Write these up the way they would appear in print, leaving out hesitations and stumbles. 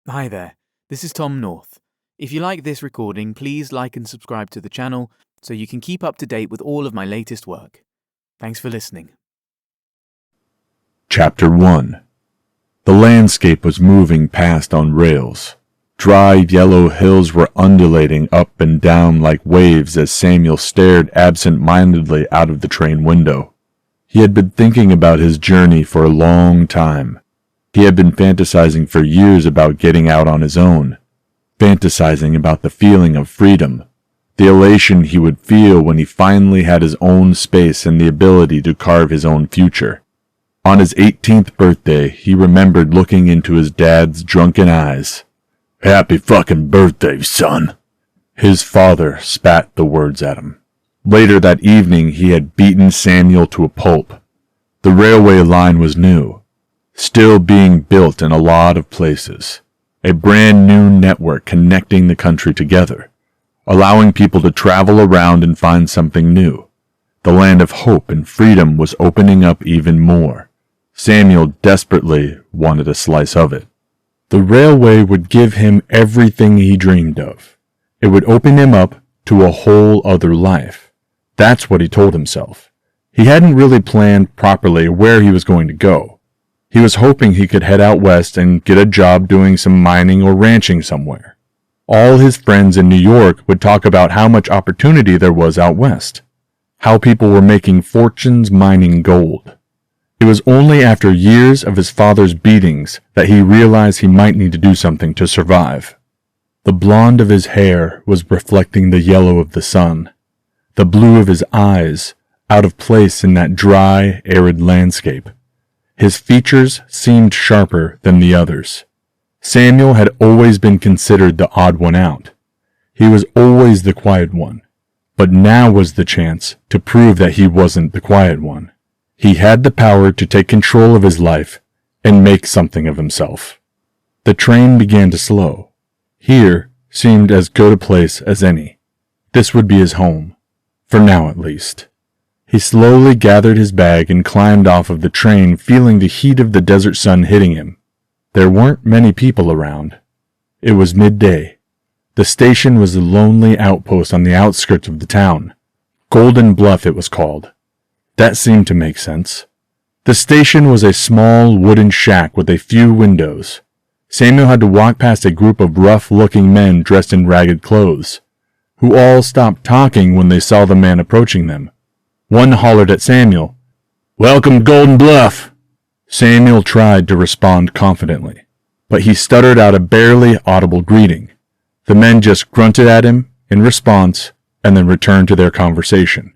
Hi there, this is Tom North. If you like this recording, please like and subscribe to the channel so you can keep up to date with all of my latest work. Thanks for listening. Chapter 1. The landscape was moving past on rails. Dry yellow hills were undulating up and down like waves as Samuel stared absent-mindedly out of the train window. He had been thinking about his journey for a long time. He had been fantasizing for years about getting out on his own, fantasizing about the feeling of freedom, the elation he would feel when he finally had his own space and the ability to carve his own future. On his 18th birthday, he remembered looking into his dad's drunken eyes. "Happy fucking birthday, son." His father spat the words at him. Later that evening, he had beaten Samuel to a pulp. The railway line was new, still being built in a lot of places. A brand new network connecting the country together, allowing people to travel around and find something new. The land of hope and freedom was opening up even more. Samuel desperately wanted a slice of it. The railway would give him everything he dreamed of. It would open him up to a whole other life. That's what he told himself. He hadn't really planned properly where he was going to go. He was hoping he could head out west and get a job doing some mining or ranching somewhere. All his friends in New York would talk about how much opportunity there was out west, how people were making fortunes mining gold. It was only after years of his father's beatings that he realized he might need to do something to survive. The blonde of his hair was reflecting the yellow of the sun, the blue of his eyes out of place in that dry, arid landscape. His features seemed sharper than the others. Samuel had always been considered the odd one out. He was always the quiet one, but now was the chance to prove that he wasn't the quiet one. He had the power to take control of his life and make something of himself. The train began to slow. Here seemed as good a place as any. This would be his home, for now at least. He slowly gathered his bag and climbed off of the train, feeling the heat of the desert sun hitting him. There weren't many people around. It was midday. The station was a lonely outpost on the outskirts of the town. Golden Bluff it was called. That seemed to make sense. The station was a small wooden shack with a few windows. Samuel had to walk past a group of rough-looking men dressed in ragged clothes, who all stopped talking when they saw the man approaching them. One hollered at Samuel, "Welcome to Golden Bluff!" Samuel tried to respond confidently, but he stuttered out a barely audible greeting. The men just grunted at him in response and then returned to their conversation.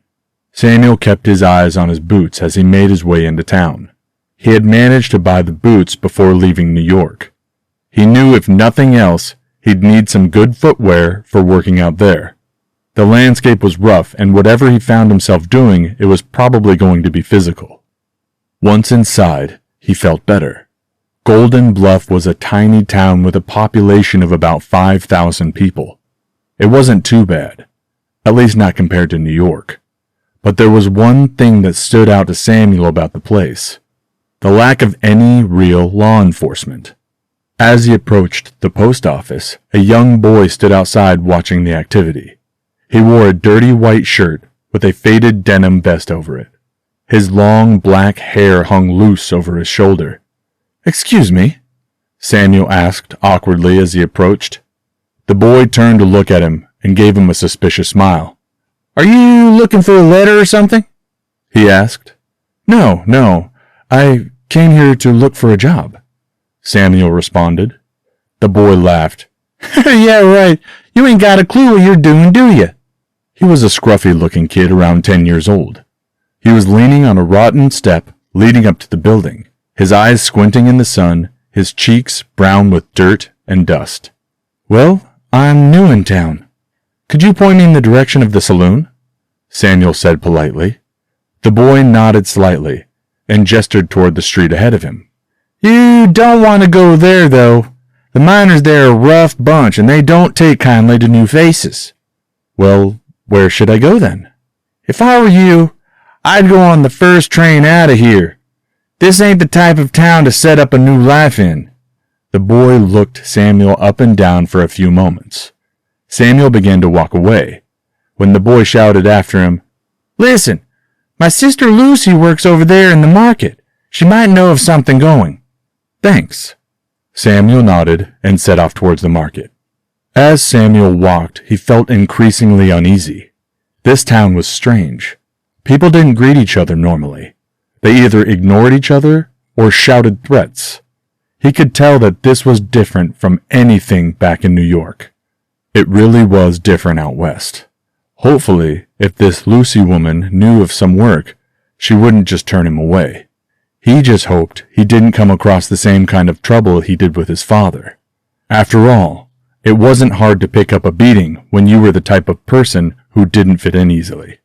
Samuel kept his eyes on his boots as he made his way into town. He had managed to buy the boots before leaving New York. He knew if nothing else, he'd need some good footwear for working out there. The landscape was rough, and whatever he found himself doing, it was probably going to be physical. Once inside, he felt better. Golden Bluff was a tiny town with a population of about 5,000 people. It wasn't too bad, at least not compared to New York. But there was one thing that stood out to Samuel about the place: the lack of any real law enforcement. As he approached the post office, a young boy stood outside watching the activity. He wore a dirty white shirt with a faded denim vest over it. His long black hair hung loose over his shoulder. "Excuse me?" Samuel asked awkwardly as he approached. The boy turned to look at him and gave him a suspicious smile. "Are you looking for a letter or something?" he asked. No. I came here to look for a job," Samuel responded. The boy laughed. "Yeah, right. You ain't got a clue what you're doing, do you?" He was a scruffy-looking kid around 10 years old. He was leaning on a rotten step leading up to the building, his eyes squinting in the sun, his cheeks brown with dirt and dust. "Well, I'm new in town. Could you point me in the direction of the saloon?" Samuel said politely. The boy nodded slightly and gestured toward the street ahead of him. "You don't want to go there, though. The miners there are a rough bunch, and they don't take kindly to new faces." "Well, where should I go then?" "If I were you, I'd go on the first train out of here. This ain't the type of town to set up a new life in. The boy looked Samuel up and down for a few moments. Samuel began to walk away, when the boy shouted after him, "Listen, my sister Lucy works over there in the market. She might know of something going." "Thanks." Samuel nodded and set off towards the market. As Samuel walked, he felt increasingly uneasy. This town was strange. People didn't greet each other normally. They either ignored each other or shouted threats. He could tell that this was different from anything back in New York. It really was different out west. Hopefully, if this Lucy woman knew of some work, she wouldn't just turn him away. He just hoped he didn't come across the same kind of trouble he did with his father. After all, it wasn't hard to pick up a beating when you were the type of person who didn't fit in easily.